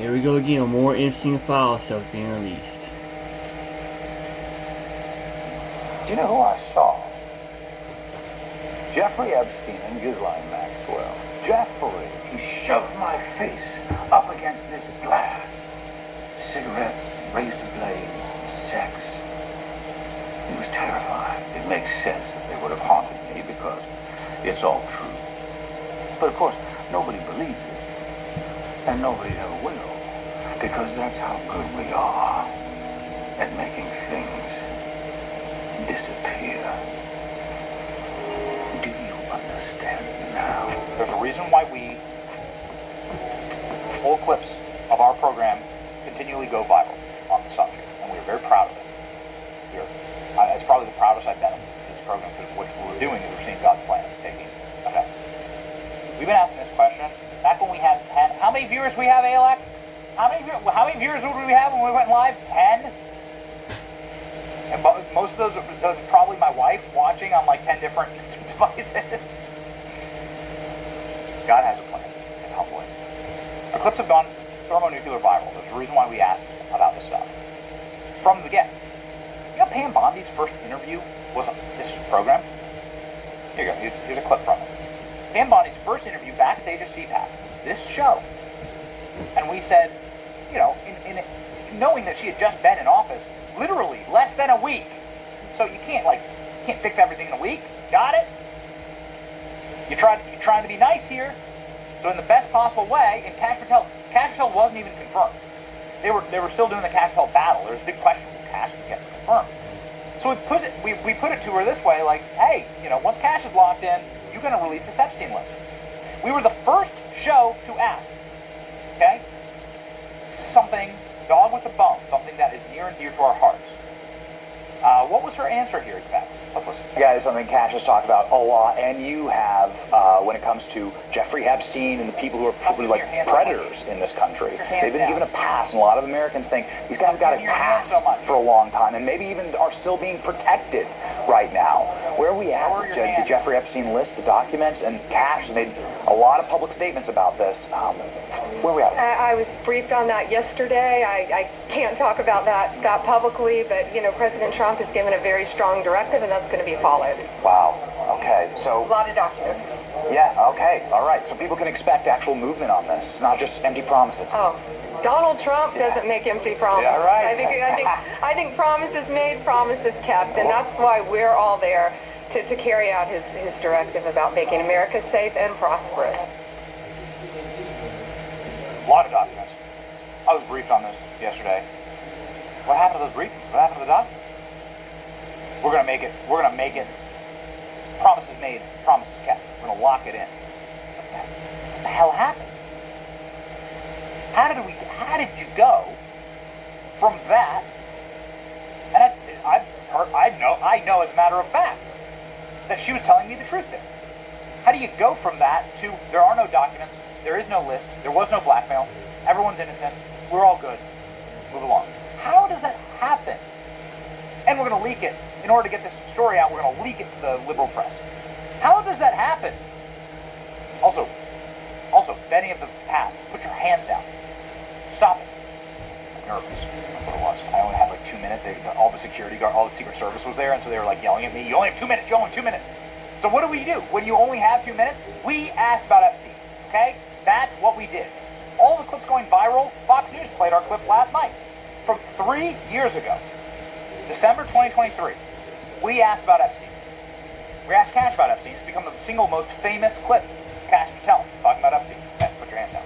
Here we go again, more Epstein file stuff being released. Do you know who I saw? Jeffrey Epstein and Ghislaine Maxwell. Jeffrey, he shoved my face up against this glass. Cigarettes, razor blades, sex. He was terrified. It makes sense that they would have haunted me because it's all true. But of course, nobody believed it. And nobody ever will. Because that's how good we are at making things disappear. Do you understand now? There's a reason why we old clips of our program continually go viral on the subject, and we're very proud of it. It's probably the proudest I've been of this program, because what we're doing is we're seeing God's plan taking effect. We've been asking this question back when we had 10. How many viewers we have, Alex? How many viewers would we have when we went live? 10? And most of those are probably my wife watching on like 10 different devices. God has a plan. It's humbling. Our clips have gone thermonuclear viral. There's a reason why we asked about this stuff from the beginning. You know, Pam Bondi's first interview was on this program. Here you go. Here's a clip from it. Pam Bondi's first interview backstage at CPAC was this show. And we said, you know, in knowing that she had just been in office literally less than a week. So you can't fix everything in a week. Got it? You're trying to be nice here. So in the best possible way, and Kash Patel wasn't even confirmed. They were still doing the Kash Patel battle. There was a big question when Kash gets confirmed. So we put it to her this way, like, hey, you know, once Kash is locked in, you're going to release this Epstein list. We were the first show to ask. Okay? Something, dog with a bone, something that is near and dear to our hearts. What was her answer here exactly? Let's listen. Yeah, it's something Kash has talked about a lot, and you have when it comes to Jeffrey Epstein and the people who are probably like predators in this country. They've been given a pass, and a lot of Americans think these guys got a pass for a long time, and maybe even are still being protected right now. Where are we at with the Jeffrey Epstein list, the documents, and Kash has made a lot of public statements about this. Where are we at? I was briefed on that yesterday. I can't talk about that publicly, but you know, President Trump has given a very strong directive, and that's going to be followed. Wow. Okay. So a lot of documents. Yeah. Okay. All right. So people can expect actual movement on this. It's not just empty promises. Oh. Donald Trump doesn't make empty promises. Yeah, right. I think promises made, promises kept, and that's why we're all there to carry out his directive about making America safe and prosperous. A lot of documents. I was briefed on this yesterday. What happened to those briefings? What happened to the documents? We're gonna make it. Promises made, promises kept. We're gonna lock it in. What the hell happened? How did you go from that? And I know as a matter of fact that she was telling me the truth there. How do you go from that to there are no documents, there is no list, there was no blackmail, everyone's innocent, we're all good, move along? How does that happen? And we're going to leak it. In order to get this story out, we're going to leak it to the liberal press. How does that happen? Also, Benny of the past, put your hands down. Stop it. I'm nervous. That's what it was. I only had like 2 minutes. All the security guard, all the Secret Service was there, and so they were like yelling at me, you only have 2 minutes, you only have 2 minutes. So what do we do when you only have 2 minutes? We asked about Epstein, okay? That's what we did. All the clips going viral, Fox News played our clip last night from 3 years ago. December 2023, we asked about Epstein. We asked Kash about Epstein. It's become the single most famous clip. Kash Patel talking about Epstein. Okay, put your hands down.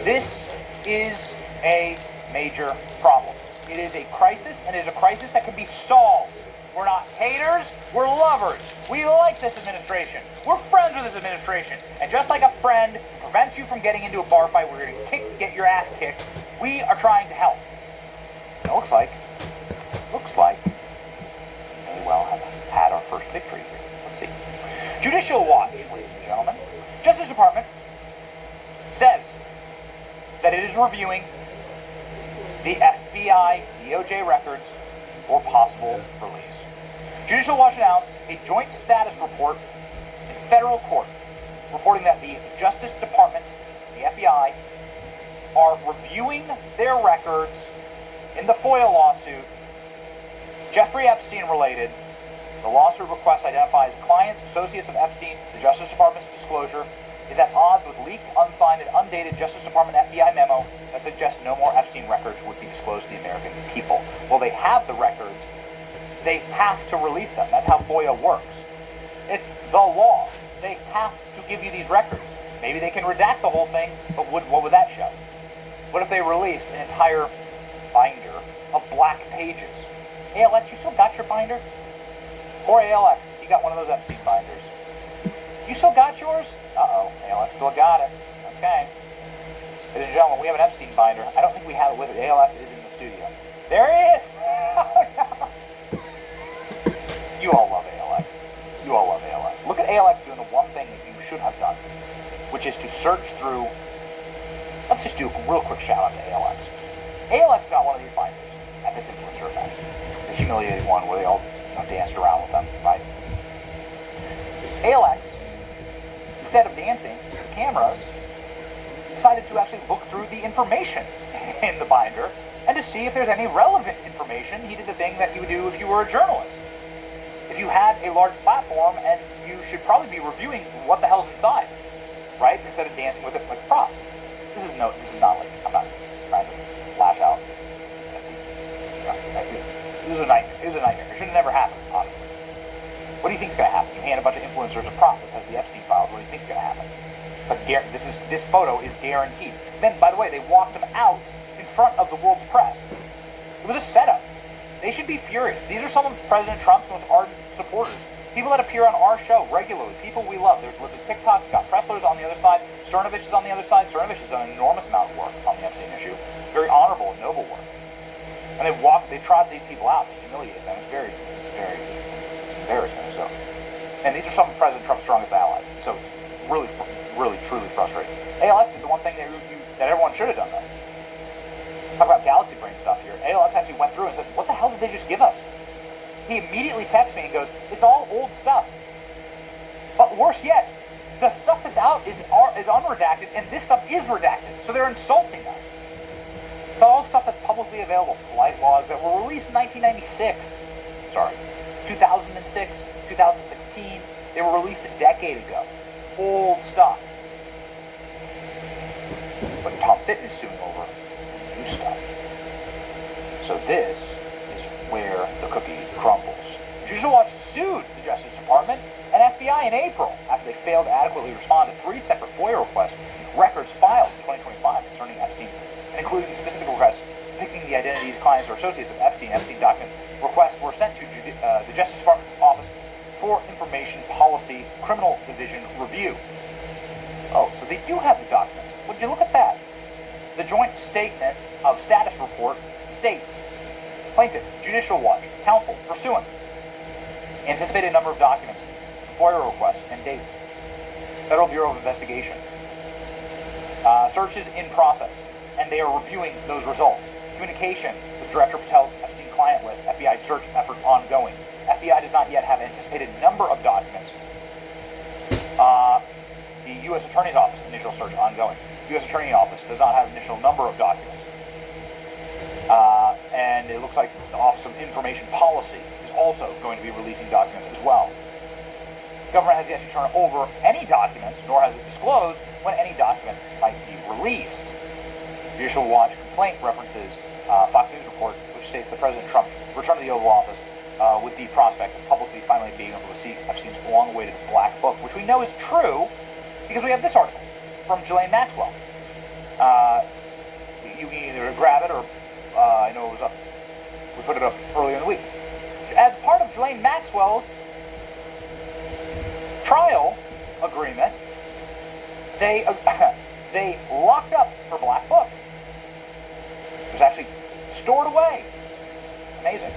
This is a major problem. It is a crisis, and it is a crisis that can be solved. We're not haters, we're lovers. We like this administration. We're friends with this administration. And just like a friend prevents you from getting into a bar fight where you're going to get your ass kicked, we are trying to help. It looks like may well have had our first victory here. Let's see. Judicial Watch, ladies and gentlemen. Justice Department says that it is reviewing the FBI DOJ records for possible release. Judicial Watch announced a joint status report in federal court reporting that the Justice Department, the FBI, are reviewing their records in the FOIA lawsuit, Jeffrey Epstein related. The lawsuit request identifies clients, associates of Epstein. The Justice Department's disclosure is at odds with leaked, unsigned, and undated Justice Department FBI memo that suggests no more Epstein records would be disclosed to the American people. Well, they have the records. They have to release them. That's how FOIA works. It's the law. They have to give you these records. Maybe they can redact the whole thing, but what would that show? What if they released an entire binder of black pages? ALX, you still got your binder? Poor ALX, he got one of those Epstein binders. You still got yours? Uh-oh, ALX still got it. Okay. Ladies and gentlemen, we have an Epstein binder. I don't think we have it with it. ALX is in the studio. There he is! You all love ALX. You all love ALX. Look at ALX doing the one thing that you should have done, which is to search through. Let's just do a real quick shout out to ALX. ALX got one of these binders at this influencer event, the humiliating one where they all danced around with them, right? ALX, instead of dancing to the cameras, decided to actually look through the information in the binder and to see if there's any relevant information. He did the thing that you would do if you were a journalist. If you had a large platform, and you should probably be reviewing what the hell's inside, right? Instead of dancing with it like a prop. This is not like, I'm not trying to lash out at these. This is a nightmare. It was a nightmare. It should have never happened, honestly. What do you think is going to happen? You hand a bunch of influencers a prop that says the Epstein files. What do you think is going to happen? It's like, this photo is guaranteed. Then, by the way, they walked him out in front of the world's press. It was a setup. They should be furious. These are some of President Trump's most ardent supporters. People that appear on our show regularly. People we love. There's the TikTok, Scott Pressler's on the other side. Cernovich is on the other side. Cernovich has done an enormous amount of work on the Epstein issue. Very honorable and noble work. And they trotted these people out to humiliate them. It's embarrassing. So, and these are some of President Trump's strongest allies. So it's really, really, truly frustrating. ALX did the one thing that everyone should have done, though. Talk about galaxy brain stuff here. ALX actually went through and said, what the hell did they just give us? He immediately texts me and goes, it's all old stuff. But worse yet, the stuff that's out is unredacted, and this stuff is redacted. So they're insulting us. It's all stuff that's publicly available. Flight logs that were released in 1996. 2006, 2016. They were released a decade ago. Old stuff. But Tom Fitton is suing over is the new stuff. So this is where the cookie crumbles. Judicial Watch sued the Justice Department and FBI in April after they failed to adequately respond to 3 separate FOIA requests, records filed in 2025 concerning Epstein, and including specific requests depicting the identities, clients, or associates of Epstein. Epstein document requests were sent to the Justice Department's Office for Information Policy Criminal Division review. Oh, so they do have the documents. Would you look at that? The joint statement of status report states, Plaintiff, Judicial Watch, Counsel, pursuant, anticipated number of documents, FOIA requests, and dates. Federal Bureau of Investigation. Search is in process, and they are reviewing those results. Communication with Director Patel's Epstein client list, FBI search effort ongoing. FBI does not yet have anticipated number of documents. The U.S. Attorney's Office, initial search ongoing. U.S. Attorney Office does not have initial number of documents. And it looks like the Office of Information Policy is also going to be releasing documents as well. The government has yet to turn over any documents, nor has it disclosed when any document might be released. Judicial Watch complaint references Fox News report, which states that President Trump returned to the Oval Office with the prospect of publicly finally being able to see Epstein's long-awaited Black Book, which we know is true because we have this article from Ghislaine Maxwell. You can either grab it or I know it was up. We put it up earlier in the week. As part of Ghislaine Maxwell's trial agreement, they locked up her Black Book. It was actually stored away. Amazing.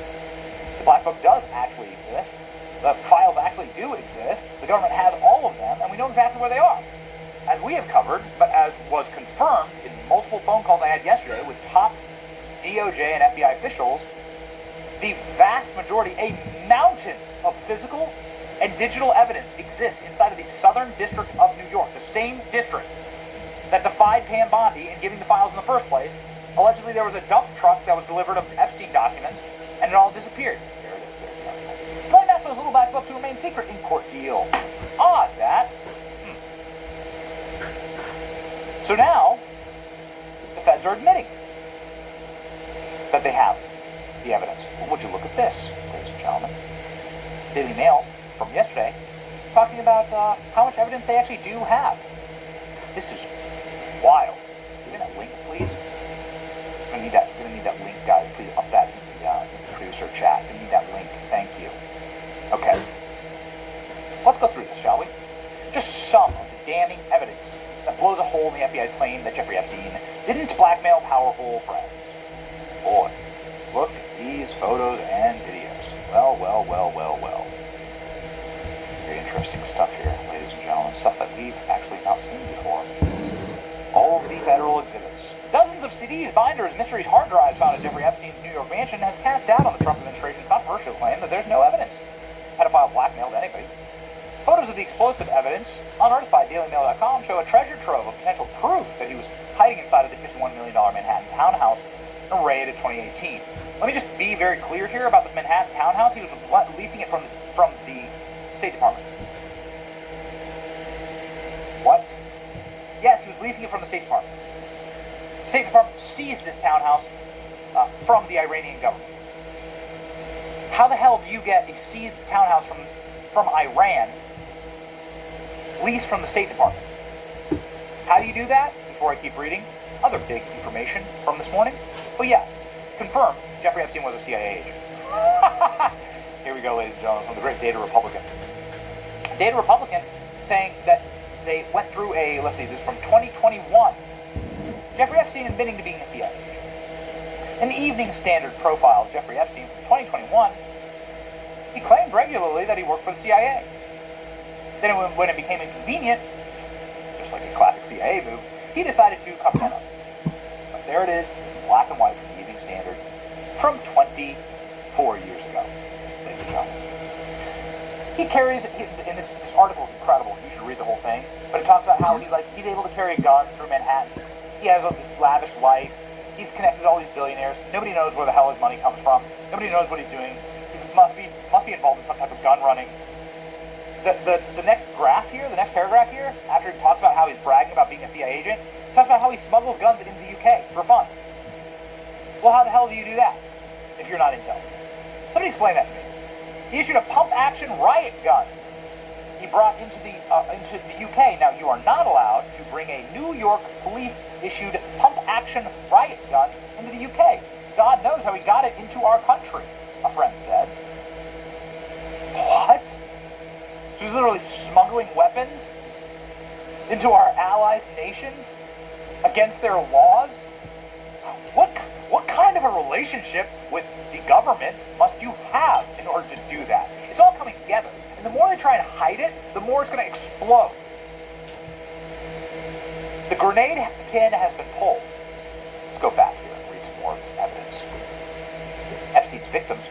The Black Book does actually exist. The files actually do exist. The government has all of them, and we know exactly where they are. As we have covered, but as was confirmed in multiple phone calls I had yesterday with top DOJ and FBI officials, the vast majority, a mountain of physical and digital evidence exists inside of the Southern District of New York, the same district that defied Pam Bondi in giving the files in the first place. Allegedly, there was a dump truck that was delivered of Epstein documents, and it all disappeared. There it is. There's the article. Ghislaine Maxwell's little black book to remain secret in court deal. Odd, that. So now, the feds are admitting that they have the evidence. Well, would you look at this, ladies and gentlemen? Daily Mail from yesterday, talking about how much evidence they actually do have. This is wild. Give me that link, please. I'm gonna need that link, guys. Please up that in the producer chat. I need that link. Thank you. Okay. Let's go through this, shall we? Just some of the damning evidence that blows a hole in the FBI's claim that Jeffrey Epstein didn't blackmail powerful friends. Boy, look at these photos and videos. Well. Very interesting stuff here, ladies and gentlemen. Stuff that we've actually not seen before. All of the federal exhibits. Dozens of CDs, binders, mysteries, hard drives found at Jeffrey Epstein's New York mansion has cast doubt on the Trump administration's controversial claim that there's no evidence. Pedophile blackmailed anybody. Photos of the explosive evidence, unearthed by DailyMail.com, show a treasure trove of potential proof that he was hiding inside of the $51 million Manhattan townhouse in a raid in 2018. Let me just be very clear here about this Manhattan townhouse. He was leasing it from the State Department. What? Yes, he was leasing it from the State Department. The State Department seized this townhouse from the Iranian government. How the hell do you get a seized townhouse from Iran leased from the State Department? How do you do that? Before I keep reading, other big information from this morning. But yeah, confirmed, Jeffrey Epstein was a CIA agent. Here we go, ladies and gentlemen, from the great Data Republican. Data Republican saying that they went through let's see, this is from 2021. Jeffrey Epstein admitting to being a CIA agent. In the Evening Standard profile of Jeffrey Epstein from 2021, he claimed regularly that he worked for the CIA. Then when it became inconvenient, just like a classic CIA move, he decided to cover that up. But there it is, in black and white from the Evening Standard from 24 years ago, ladies and gentlemen. He carries, and this article is incredible, you should read the whole thing, but it talks about how he's able to carry a gun through Manhattan. He has this lavish life. He's connected to all these billionaires. Nobody knows where the hell his money comes from. Nobody knows what he's doing. He must be involved in some type of gun running. The next graph here, the next paragraph here, after he talks about how he's bragging about being a CIA agent, talks about how he smuggles guns into the UK for fun. Well, how the hell do you do that if you're not intel? Somebody explain that to me. He issued a pump-action riot gun he brought into the UK. Now, you are not allowed to bring a New York police-issued pump-action riot gun into the UK. God knows how he got it into our country, a friend said. What? So he's literally smuggling weapons into our allies' nations against their laws? What kind of a relationship with the government must you have in order to do that? It's all coming together. And the more they try and hide it, the more it's going to explode. The grenade pin has been pulled. Let's go back here and read some more of this evidence. Epstein's victims,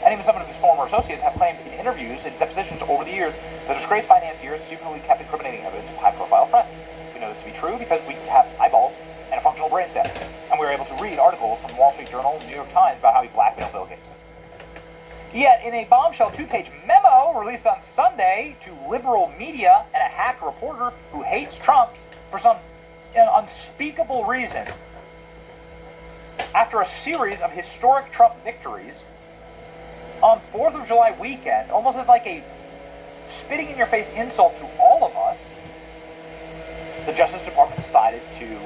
and even some of his former associates, have claimed in interviews and depositions over the years that disgraced financiers secretly kept incriminating evidence of high-profile friends. We know this to be true because we have eyeballs and a functional brainstem, and we were able to read articles from the Wall Street Journal and the New York Times about how he blackmailed Bill Gates. Yet, in a bombshell 2-page memo released on Sunday to liberal media and a hack reporter who hates Trump for some unspeakable reason, after a series of historic Trump victories on 4th of July weekend, almost as like a spitting-in-your-face insult to all of us, the Justice Department decided to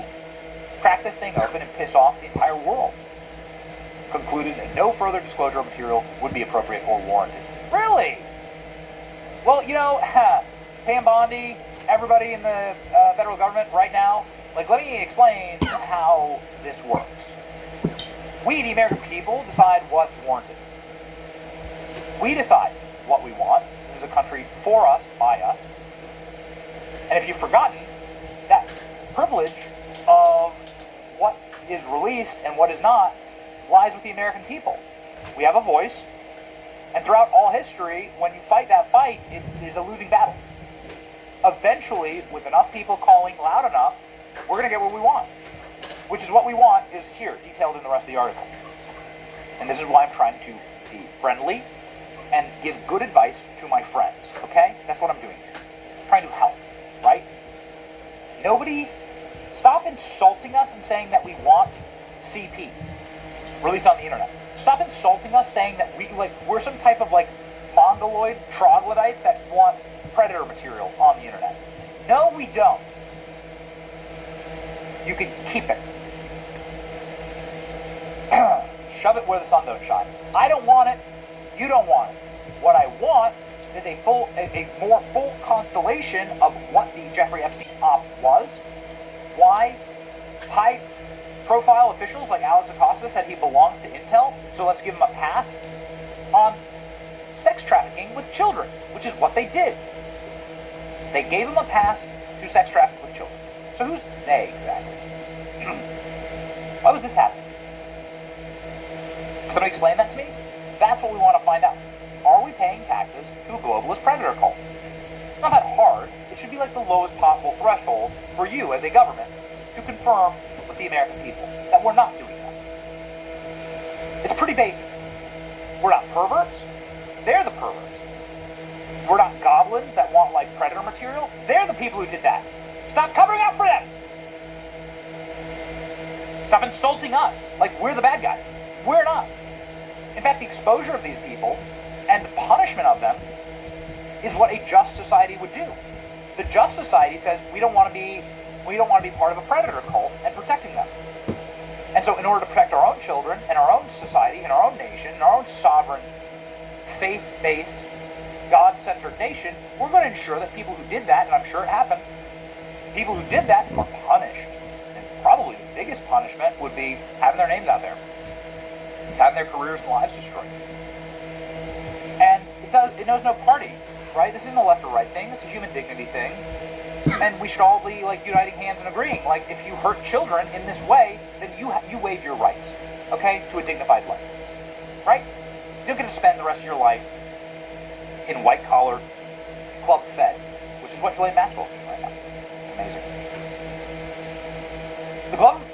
crack this thing open and piss off the entire world. Concluded that no further disclosure of material would be appropriate or warranted. Really? Well, you know, Pam Bondi, everybody in the federal government right now, let me explain how this works. We, the American people, decide what's warranted. We decide what we want. This is a country for us, by us. And if you've forgotten, that privilege of what is released and what is not lies with the American people. We have a voice, and throughout all history, when you fight that fight, it is a losing battle. Eventually, with enough people calling loud enough, we're going to get what we want. Which is what we want is here, detailed in the rest of the article. And this is why I'm trying to be friendly and give good advice to my friends, okay? That's what I'm doing here. I'm trying to help, right? Nobody, stop insulting us and saying that we want CP, released on the internet. Stop insulting us saying that we're some type of mongoloid troglodytes that want predator material on the internet. No, we don't. You can keep it. Shove it where the sun don't shine. I don't want it. You don't want it. What I want is a more full constellation of what the Jeffrey Epstein op was, why high-profile officials like Alex Acosta said he belongs to Intel, so let's give him a pass on sex trafficking with children, which is what they did. They gave him a pass to sex traffic with children. So who's they exactly? Why was this happening? Somebody explain that to me? That's what we want to find out. Are we paying taxes to a globalist predator cult? It's not that hard. It should be like the lowest possible threshold for you as a government to confirm with the American people that we're not doing that. It's pretty basic. We're not perverts. They're the perverts. We're not goblins that want predator material. They're the people who did that. Stop covering up for them. Stop insulting us like we're the bad guys. We're not. In fact, the exposure of these people and the punishment of them is what a just society would do. The just society says we don't want to be part of a predator cult and protecting them. And so in order to protect our own children and our own society and our own nation and our own sovereign, faith-based, God-centered nation, we're going to ensure that people who did that, and I'm sure it happened, people who did that are punished. And probably the biggest punishment would be having their names out there, having their careers and lives destroyed. And it knows no party, right? This isn't a left or right thing. It's a human dignity thing. And we should all be uniting hands and agreeing. If you hurt children in this way, then you waive your rights, okay, to a dignified life, right? You don't get to spend the rest of your life in white-collar, club-fed, which is what Ghislaine Maxwell's doing right now. Amazing.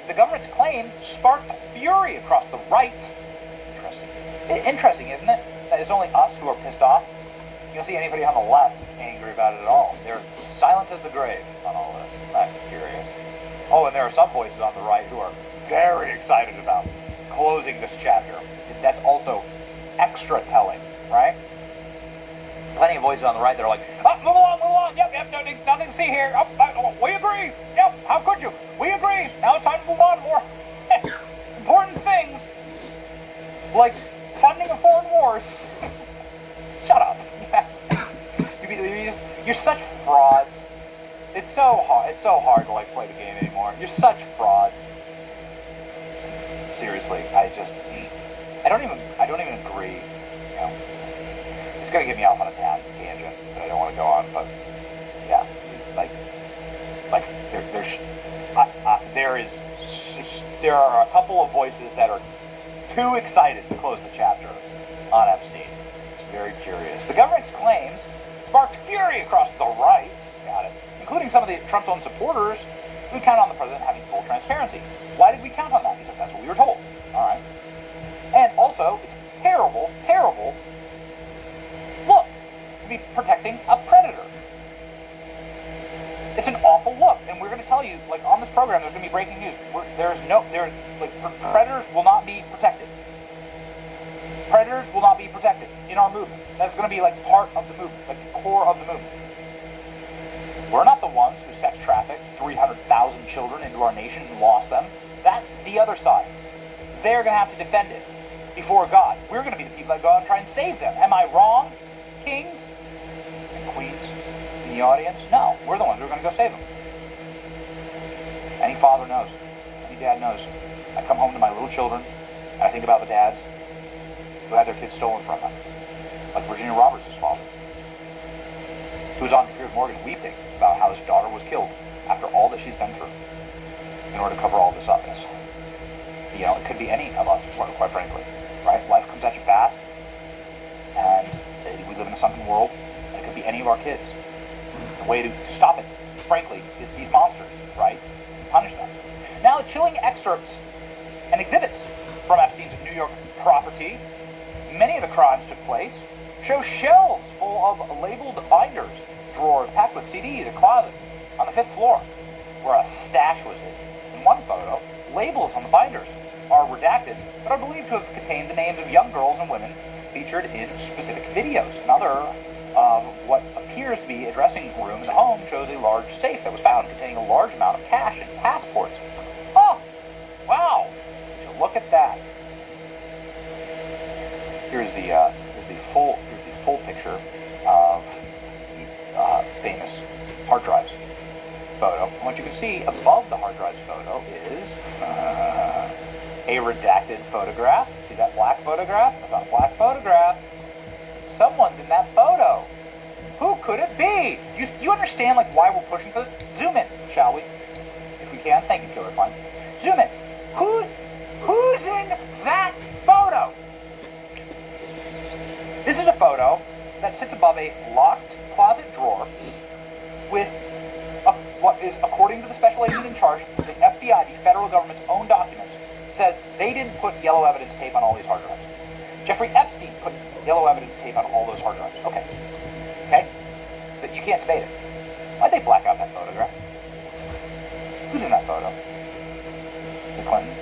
The government's claim sparked fury across the right. Interesting, isn't it? That it's only us who are pissed off. You don't see anybody on the left angry about it at all. They're silent as the grave on all this. I'm curious. Oh, and there are some voices on the right who are very excited about closing this chapter. That's also extra telling, right? Plenty of voices on the right that are like, move along, yep, nothing to see here, we agree, yep, how could you, we agree, now it's time to move on, more important things, like funding of foreign wars. Shut up. You're such frauds. It's so hard to play the game anymore. You're such frauds. Seriously, I don't even agree, It's gonna get me off on a tangent that I don't want to go on, but yeah, there are a couple of voices that are too excited to close the chapter on Epstein. It's very curious. The government's claims sparked fury across the right, got it, including some of Trump's own supporters who count on the president having full transparency. Why did we count on that? Because that's what we were told. All right, and also it's terrible look to be protecting a predator. It's an awful look, and we're going to tell you, on this program, there's going to be breaking news. Predators will not be protected. Predators will not be protected in our movement. That's going to be part of the movement, the core of the movement. We're not the ones who sex trafficked 300,000 children into our nation and lost them. That's the other side. They're going to have to defend it before God. We're going to be the people that go out and try and save them. Am I wrong, kings and queens in the audience? No, we're the ones who are going to go save them. Any father knows. Any dad knows. I come home to my little children, and I think about the dads who had their kids stolen from them, like Virginia Roberts' father, who's on Piers Morgan weeping about how his daughter was killed after all that she's been through in order to cover all this up. It could be any of us, quite frankly, right? Life comes at you fast, and we live in a sunken world, and it could be any of our kids. The way to stop it, frankly, is these monsters, right? punish them. Now, the chilling excerpts and exhibits from Epstein's New York property, many of the crimes took place, show shelves full of labeled binders, drawers packed with CDs, a closet on the 5th floor where a stash was hidden. In one photo, labels on the binders are redacted but are believed to have contained the names of young girls and women featured in specific videos. Another of what appears to be a dressing room in the home shows a large safe that was found containing a large amount of cash and passports. Oh, wow! Would you look at that? Here's the full picture of the famous hard drives photo. And what you can see above the hard drives photo is a redacted photograph. See that black photograph? That's not a black photograph. Someone's in that photo. Who could it be? Do you understand like why we're pushing for this? Zoom in, shall we? If we can. Thank you, Killer Klein. Zoom in. Who's in that photo? This is a photo that sits above a locked closet drawer with what is, according to the special agent in charge, the FBI, the federal government's own documents, says they didn't put yellow evidence tape on all these hard drives. Jeffrey Epstein put yellow evidence tape on all those hard drives. Okay? But you can't debate it. Why'd they black out that photograph? Who's in that photo? Is it Clinton?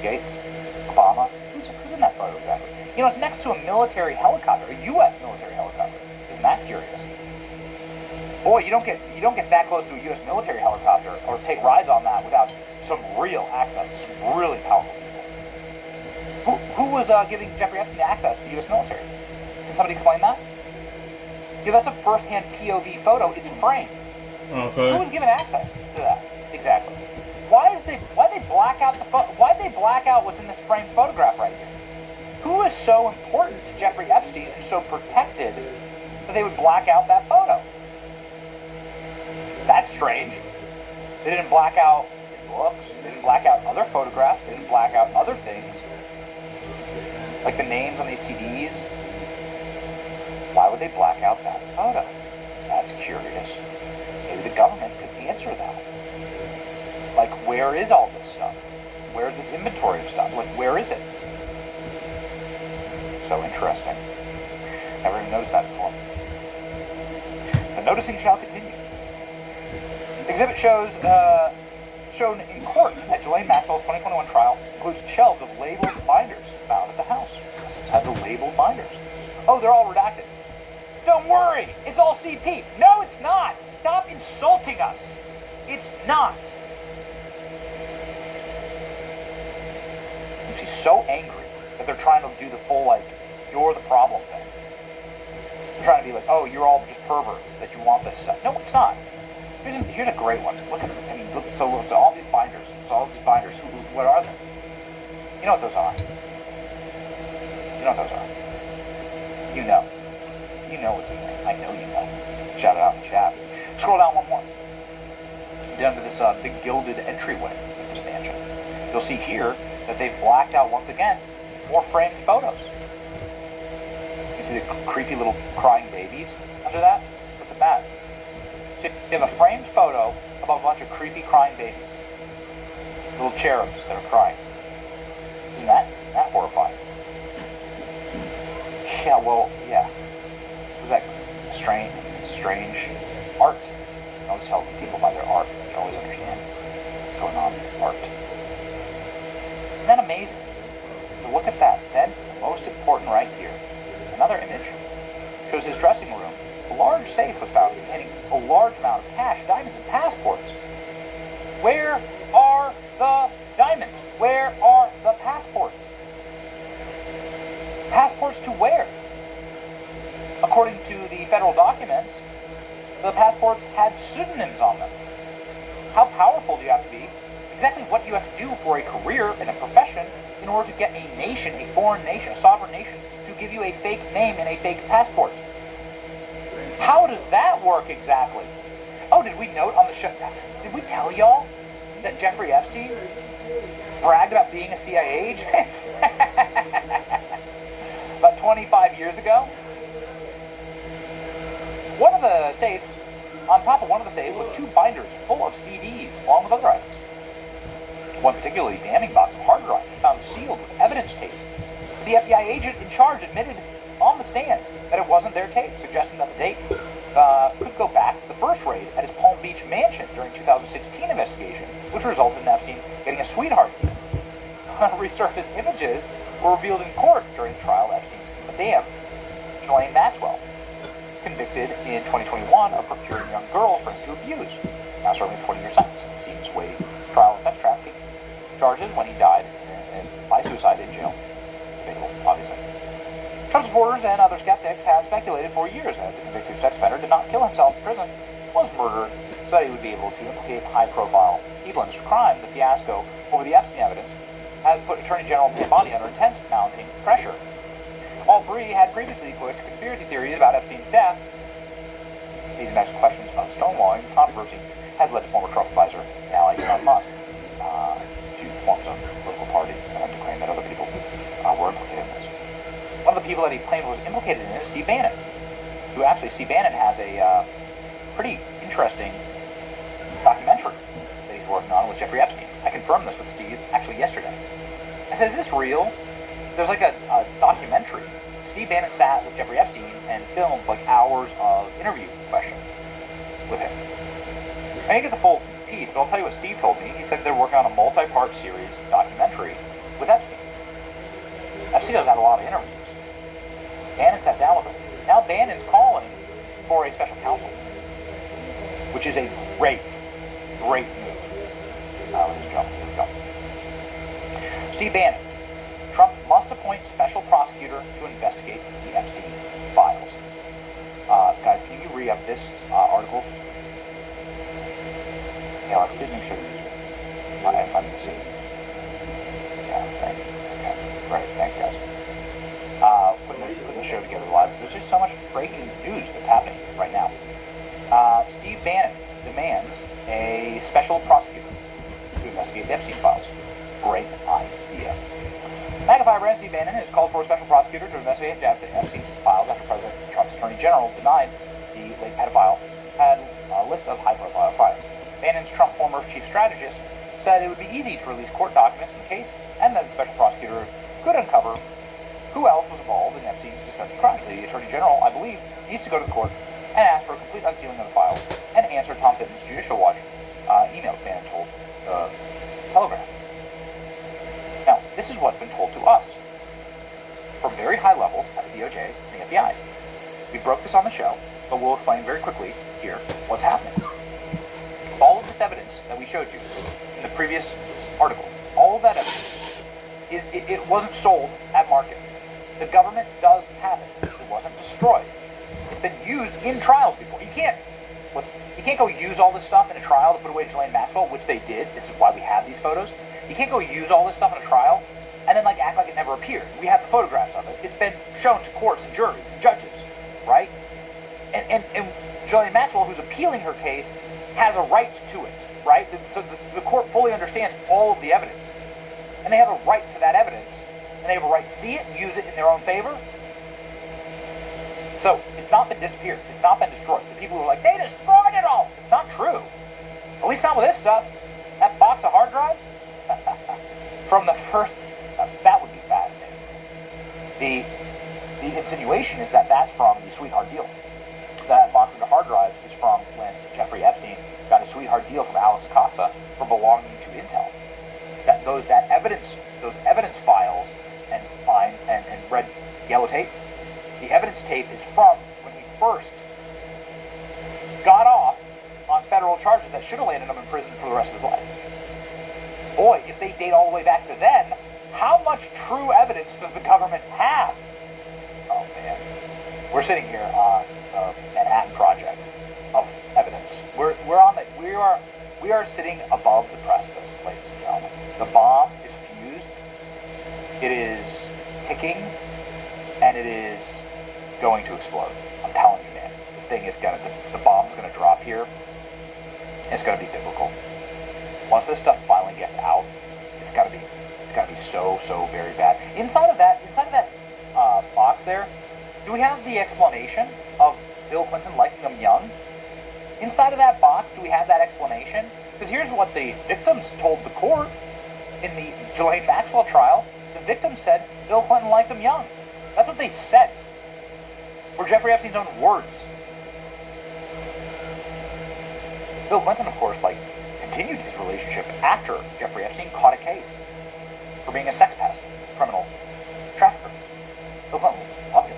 Gates? Obama? Who's in that photo exactly? You know, it's next to a military helicopter, a U.S. military helicopter. Isn't that curious? Boy, you don't get that close to a U.S. military helicopter or take rides on that without some real access to some really powerful people. Who was giving Jeffrey Epstein access to the U.S. military? Can somebody explain that? Yeah, that's a first-hand POV photo. It's framed. Okay. Who was given access to that? Exactly. Why'd they black out why'd they black out what's in this framed photograph right here? Who is so important to Jeffrey Epstein and so protected that they would black out that photo? That's strange. They didn't black out his books. They didn't black out other photographs. They didn't black out other things. Like the names on these CDs. Why would they black out that photo? That's curious. Maybe the government could answer that. Like, where is all this stuff? Where's this inventory of stuff? Like, where is it? So interesting. Never even noticed that before. The noticing shall continue. Exhibit shows shown in court at Ghislaine Maxwell's 2021 trial includes shelves of labeled binders found at the house. What's inside the labeled binders? Oh, they're all redacted. Don't worry, it's all CP. No, it's not. Stop insulting us. It's not. She's so angry that they're trying to do the full, like, you're the problem thing. They're trying to be like, oh, you're all just perverts, that you want this stuff. No, it's not. Here's a great one. Look at, I mean, look, so all these binders. So all these binders, what are they? You know what those are. You know what those are. You know. You know what's in there. I know you know. Shout it out in the chat. Scroll down one more. Down to this big gilded entryway of this mansion. You'll see here that they've blacked out once again more framed photos. You see the creepy little crying babies under that? Look at that. So you have a framed photo of a bunch of creepy crying babies. Little cherubs that are crying. Isn't that horrifying? Yeah, well, yeah. Was that strange art? I always tell people by their art. You always understand what's going on with art. Isn't that amazing? So look at that. Then, the most important right here. Another image shows his dressing room. A large safe was found containing a large amount of cash, diamonds, and passports. Where are the diamonds? Where are the passports? Passports to where? According to the federal documents, the passports had pseudonyms on them. How powerful do you have to be? Exactly what do you have to do for a career and a profession in order to get a nation, a foreign nation, a sovereign nation, to give you a fake name and a fake passport? How does that work exactly? Oh, did we note on the show, did we tell y'all that Jeffrey Epstein bragged about being a CIA agent? About 25 years ago? One of the safes, on top of one of the safes, was 2 binders full of CDs, along with other items. One particularly damning box of hard drives was found sealed with evidence tape. The FBI agent in charge admitted on the stand that it wasn't their tape, suggesting that the date could go back to the first raid at his Palm Beach mansion during 2016 investigation, which resulted in Epstein getting a sweetheart deal. Resurfaced images were revealed in court during the trial of Epstein's madame, Ghislaine Maxwell, convicted in 2021 of procuring young girls for him to abuse, now serving a 20-year sentence. Epstein's awaiting trial and sex trafficking charges when he died by suicide in jail. Debatable, obviously. Trump supporters and other skeptics have speculated for years that the convicted sex offender did not kill himself in prison, was murdered, so that he would be able to implicate high-profile people in this crime. The fiasco over the Epstein evidence has put Attorney General Pam Bondi under intense mounting pressure. All three had previously pushed conspiracy theories about Epstein's death. These next questions of stonewalling controversy has led to former Trump advisor and ally Elon Musk to form his own political party and to claim that other people were implicated in this. One of the people that he claimed was implicated in it is Steve Bannon, who actually, Steve Bannon has a pretty interesting documentary that he's working on with Jeffrey Epstein. I confirmed this with Steve actually yesterday. I said, is this real? There's like a documentary. Steve Bannon sat with Jeffrey Epstein and filmed like hours of interview questions with him. I didn't get the full piece, but I'll tell you what Steve told me. He said they're working on a multi-part series documentary with Epstein. Epstein does have a lot of interviews. Bannon sat down with him. Now Bannon's calling for a special counsel, which is a great move. Ladies and gentlemen, here we go. Steve Bannon. Trump must appoint special prosecutor to investigate the Epstein files. Guys, can you re-up this article? Yeah, let's please make sure that if I'm missing. Yeah, thanks. Okay, great. Thanks, guys. Putting the show together live. There's just so much breaking news that's happening right now. Steve Bannon demands a special prosecutor to investigate the Epstein files. Great idea. McAfee ran Steve Bannon has called for a special prosecutor to investigate Epstein's files after President Trump's Attorney General denied the late pedophile had a list of high-profile files. Bannon's Trump former chief strategist said it would be easy to release court documents in the case, and that the special prosecutor could uncover who else was involved in Epstein's disgusting crimes. The Attorney General, I believe, needs to go to the court and ask for a complete unsealing of the files and answer Tom Fitton's Judicial Watch emails, Bannon told Telegraph. Now, this is what's been told to us from very high levels at the DOJ and the FBI. We broke this on the show, but we'll explain very quickly here what's happening. All of this evidence that we showed you in the previous article, all of that evidence, it wasn't sold at market. The government does have it. It wasn't destroyed. It's been used in trials before. You can't go use all this stuff in a trial to put away Ghislaine Maxwell, which they did. This is why we have these photos. You can't go use all this stuff in a trial and then act like it never appeared. We have the photographs of it. It's been shown to courts and juries and judges, right? And Ghislaine Maxwell, who's appealing her case, has a right to it, right? So the court fully understands all of the evidence. And they have a right to that evidence. And they have a right to see it and use it in their own favor. So it's not been disappeared. It's not been destroyed. The people who are like, they destroyed it all. It's not true. At least not with this stuff. That box of hard drives. From the first, that would be fascinating. The insinuation is that that's from the sweetheart deal. That box of the hard drives is from when Jeffrey Epstein got a sweetheart deal from Alex Acosta for belonging to Intel. Those evidence files and red yellow tape. The evidence tape is from when he first got off on federal charges that should have landed him in prison for the rest of his life. Boy, if they date all the way back to then, how much true evidence does the government have? Oh man, we're sitting here on the Manhattan Project of evidence. We are sitting above the precipice, ladies and gentlemen. The bomb is fused. It is ticking, and it is going to explode. I'm telling you, man. This thing is the bomb's gonna drop here. It's gonna be biblical. Once this stuff finally gets out, it's gotta be so very bad. Inside of that box there, do we have the explanation of Bill Clinton liking him young? Inside of that box, do we have that explanation? Because here's what the victims told the court. in the Ghislaine Maxwell trial, the victim said Bill Clinton liked him young. That's what they said. Were Jeffrey Epstein's own words. Bill Clinton, of course, continued his relationship after Jeffrey Epstein caught a case for being a sex pest, criminal trafficker. Bill Clinton loved him.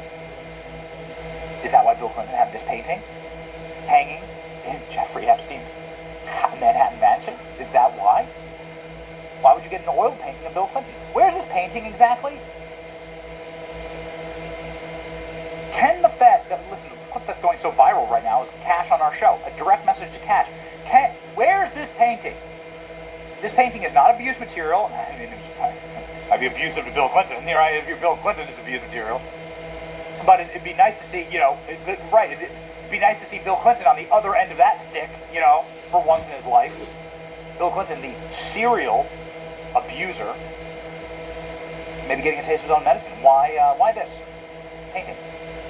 Is that why Bill Clinton had this painting hanging in Jeffrey Epstein's Manhattan mansion? Is that why? Why would you get an oil painting of Bill Clinton? Where's this painting exactly? Can the Fed, listen, the clip that's going so viral right now is Cash on our show, a direct message to Cash. Where's this painting? This painting is not abuse material. I mean, I'd be abusive to Bill Clinton. If you're Bill Clinton, it's abuse material. But it'd be nice to see, it'd be nice to see Bill Clinton on the other end of that stick, for once in his life. Bill Clinton, the serial abuser, maybe getting a taste of his own medicine. Why this painting?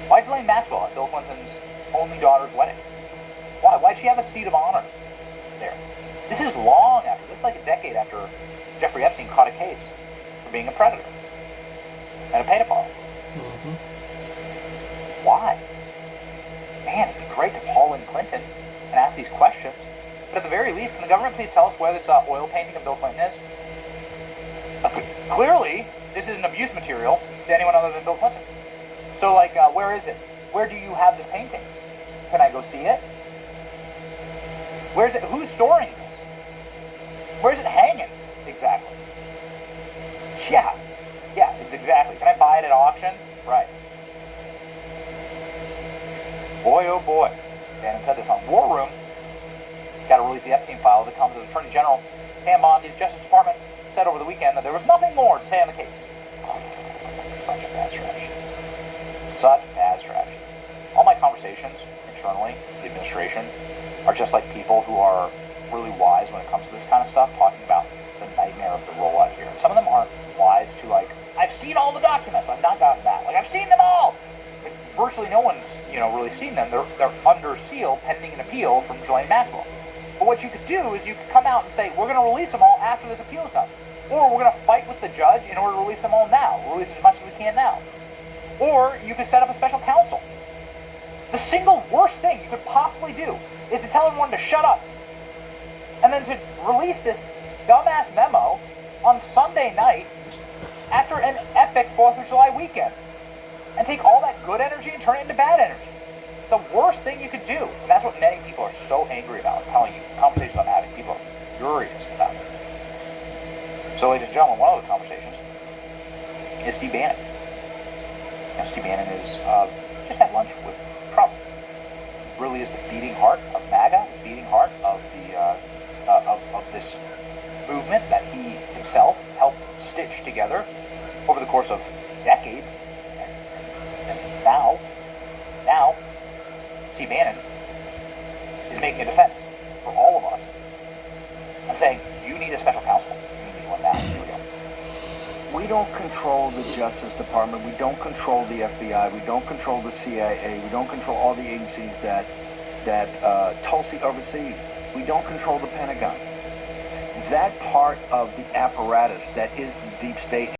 Why Ghislaine Maxwell at Bill Clinton's only daughter's wedding? Why? Why'd she have a seat of honor there? This is long after. This is like a decade after Jeffrey Epstein caught a case for being a predator and a pedophile. Mm-hmm. Why? Man, it'd be great to call in Clinton and ask these questions. But at the very least, can the government please tell us where this oil painting of Bill Clinton is? Clearly, this isn't abuse material to anyone other than Bill Clinton. So, where is it? Where do you have this painting? Can I go see it? Where's it? Who's storing this? Where's it hanging? Exactly. Yeah, exactly. Can I buy it at auction? Right. Boy, oh boy. Bannon said this on War Room. Got to release the Epstein files. It comes as Attorney General Pam Bondi's Justice Department said over the weekend that there was nothing more to say on the case. Such a bad strategy. Such bad strategy. All my conversations internally, the administration, are just like people who are really wise when it comes to this kind of stuff, talking about the nightmare of the rollout here. And some of them aren't wise to I've seen all the documents, I've not gotten that. I've seen them all. But virtually no one's, really seen them. They're under seal pending an appeal from Ghislaine Maxwell. But what you could do is you could come out and say, we're going to release them all after this appeal is done. Or we're going to fight with the judge in order to release them all now. We'll release as much as we can now. Or you could set up a special counsel. The single worst thing you could possibly do is to tell everyone to shut up. And then to release this dumbass memo on Sunday night after an epic 4th of July weekend. And take all that good energy and turn it into bad energy. It's the worst thing you could do. And that's what many people are so angry about. I'm telling you, the conversations I'm having, people are furious about it. So, ladies and gentlemen, one of the conversations is Steve Bannon. Steve Bannon is just had lunch with Trump. Really is the beating heart of MAGA, the beating heart of of this movement that he himself helped stitch together over the course of decades. And now, Steve Bannon is making a defense for all of us and saying, you need a special counsel. You need one now. Here we go. We don't control the Justice Department. We don't control the FBI. We don't control the CIA. We don't control all the agencies that Tulsi oversees. We don't control the Pentagon. That part of the apparatus that is the deep state